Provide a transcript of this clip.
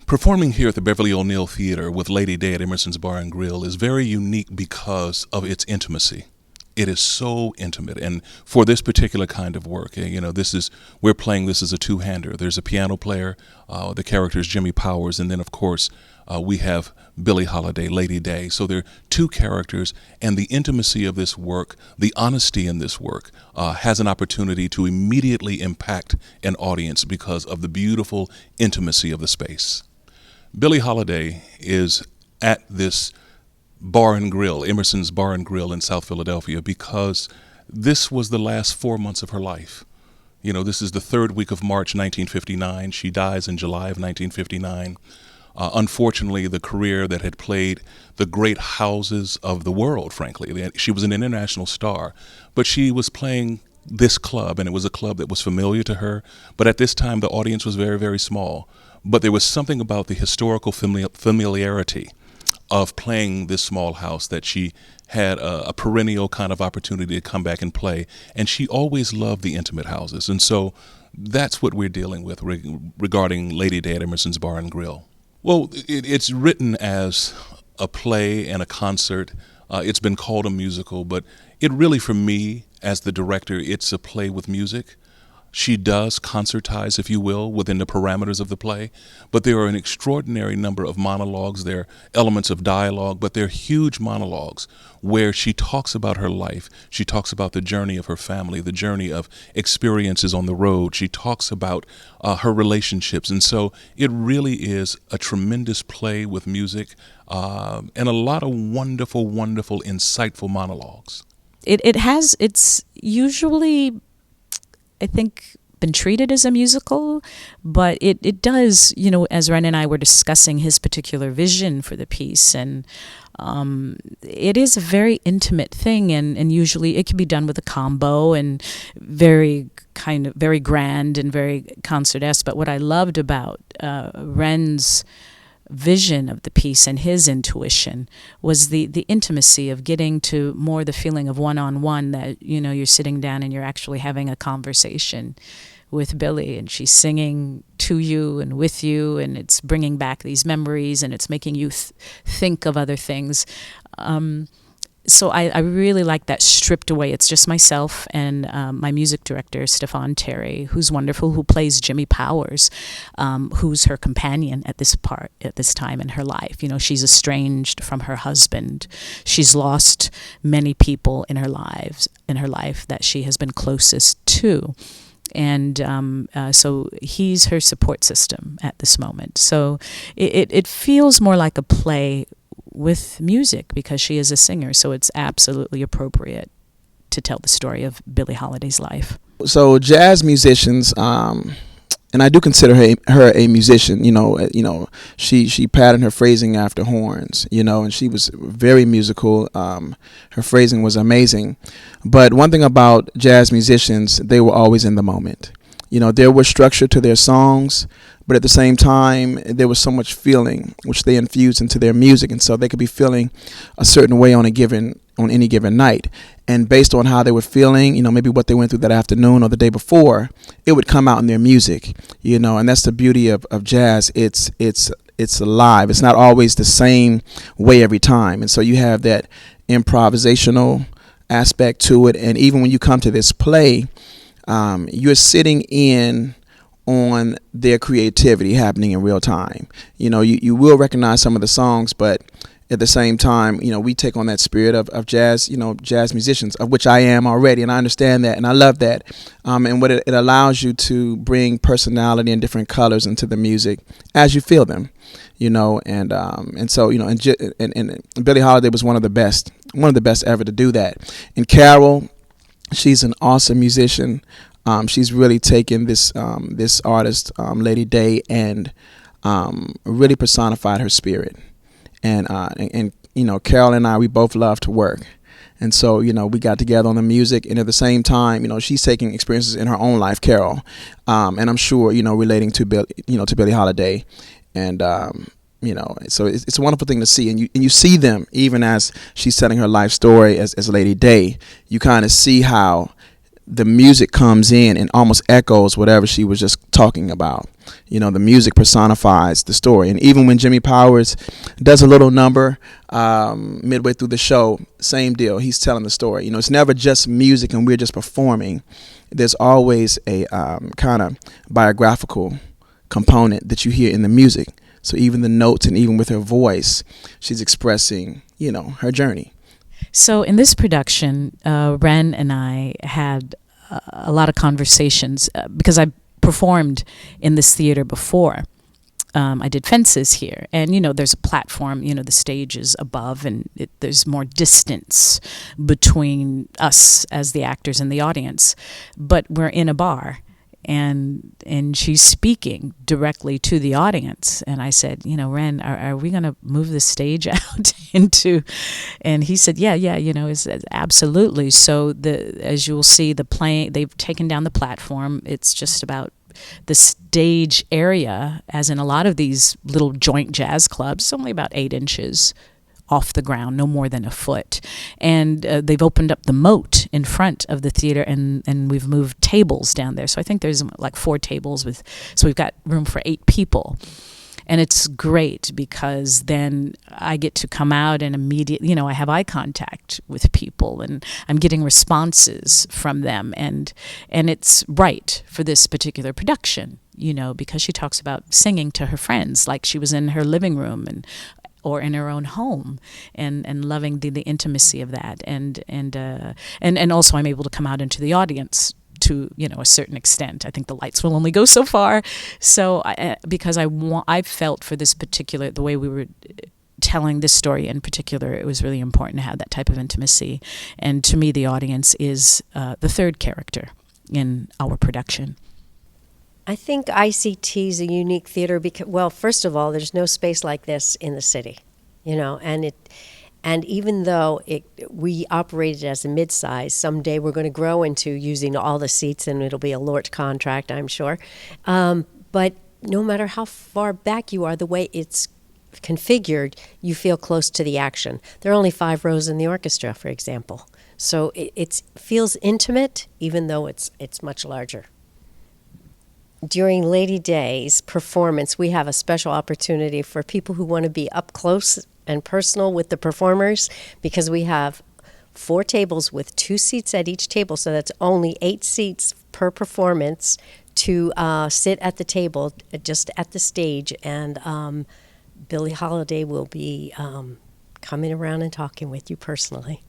Performing here at the Beverly O'Neill Theater with Lady Day at Emerson's Bar and Grill is very unique because of its intimacy. It is so intimate, and for this particular kind of work, we're playing this as a two-hander. There's a piano player, the character is Jimmy Powers, and then of course we have Billie Holiday, Lady Day. So there are two characters, and the intimacy of this work, the honesty in this work, has an opportunity to immediately impact an audience because of the beautiful intimacy of the space. Billie Holiday is at this Bar and Grill, Emerson's Bar and Grill in South Philadelphia, because this was the last 4 months of her life. This is the third week of March 1959. She dies in July of 1959. Unfortunately, the career that had played the great houses of the world, frankly. She was an international star, but she was playing this club, and it was a club that was familiar to her. But at this time, the audience was very, very small. But there was something about the historical familiarity of playing this small house that she had a perennial kind of opportunity to come back and play. And she always loved the intimate houses. And so that's what we're dealing with regarding Lady Day at Emerson's Bar and Grill. Well, it's written as a play and a concert. It's been called a musical, but it really, for me, as the director, it's a play with music. She does concertize, if you will, within the parameters of the play, but there are an extraordinary number of monologues. There are elements of dialogue, but they're huge monologues where she talks about her life. She talks about the journey of her family, the journey of experiences on the road. She talks about her relationships. And so it really is a tremendous play with music and a lot of wonderful, wonderful, insightful monologues. It's usually, I think, been treated as a musical, but it does, as Wren and I were discussing his particular vision for the piece, and it is a very intimate thing, and usually it can be done with a combo and very grand and very concert-esque. But what I loved about Wren's vision of the piece and his intuition was the intimacy of getting to more the feeling of one-on-one, that you're sitting down and you're actually having a conversation with Billie, and she's singing to you and with you, and it's bringing back these memories, and it's making you think of other things. So I really like that stripped away. It's just myself and my music director, Stephan, who's wonderful, who plays Jimmy Powers, who's her companion at this time in her life. She's estranged from her husband. She's lost many people in her life that she has been closest to. And so he's her support system at this moment. So it feels more like a play with music because she is a singer, so it's absolutely appropriate to tell the story of Billie Holiday's life. So jazz musicians, and I do consider her a musician. She patterned her phrasing after horns. And she was very musical. Her phrasing was amazing. But one thing about jazz musicians, they were always in the moment. There was structure to their songs, but at the same time, there was so much feeling which they infused into their music, and so they could be feeling a certain way on any given night. And based on how they were feeling, maybe what they went through that afternoon or the day before, it would come out in their music. And that's the beauty of jazz. It's alive. It's not always the same way every time, and so you have that improvisational aspect to it. And even when you come to this play, you're sitting in on their creativity happening in real time. You will recognize some of the songs, but at the same time, we take on that spirit of jazz, jazz musicians, of which I am already, and I understand that, and I love that. And what it allows you to bring personality and different colors into the music as you feel them, and so and Billie Holiday was one of the best ever to do that. And Karole, she's an awesome musician. She's really taken this artist, Lady Day, and really personified her spirit. And Karole and I, we both love to work. And so, we got together on the music, and at the same time, she's taking experiences in her own life, Karole, and I'm sure, relating to Billie Holiday. And so it's a wonderful thing to see, and you see them even as she's telling her life story as Lady Day. You kind of see how the music comes in and almost echoes whatever she was just talking about. The music personifies the story. And even when Jimmy Powers does a little number midway through the show, same deal. He's telling the story. It's never just music and we're just performing. There's always a kind of biographical component that you hear in the music. So even the notes and even with her voice, she's expressing, her journey. So in this production, Wren and I had a lot of conversations because I performed in this theater before. I did Fences here, and there's a platform, the stage is above, and there's more distance between us as the actors and the audience, but we're in a bar, and she's speaking directly to the audience. And I said, Wren, are we going to move the stage out into? And he said, yeah, it's absolutely. So as you'll see, they've taken down the platform. It's just about the stage area, as in a lot of these little joint jazz clubs, it's only about 8 inches off the ground, no more than a foot. And they've opened up the moat in front of the theater, and we've moved tables down there. So I think there's like 4 tables so we've got room for 8 people. And it's great because then I get to come out and immediately, I have eye contact with people and I'm getting responses from them. And it's right for this particular production, because she talks about singing to her friends like she was in her living room or in her own home, and loving the intimacy of that. And also I'm able to come out into the audience to a certain extent. I think the lights will only go so far. So because I felt for this particular, the way we were telling this story in particular, it was really important to have that type of intimacy. And to me, the audience is the third character in our production. I think ICT is a unique theater because, well, first of all, there's no space like this in the city, and even though we operated as a mid-size, someday we're going to grow into using all the seats, and it'll be a LORT contract, I'm sure. But no matter how far back you are, the way it's configured, you feel close to the action. There are only 5 rows in the orchestra, for example. So it feels intimate, even though it's much larger. During Lady Day's performance, we have a special opportunity for people who want to be up close and personal with the performers, because we have 4 tables with 2 seats at each table, so that's only 8 seats per performance to sit at the table just at the stage. And Billie Holiday will be coming around and talking with you personally.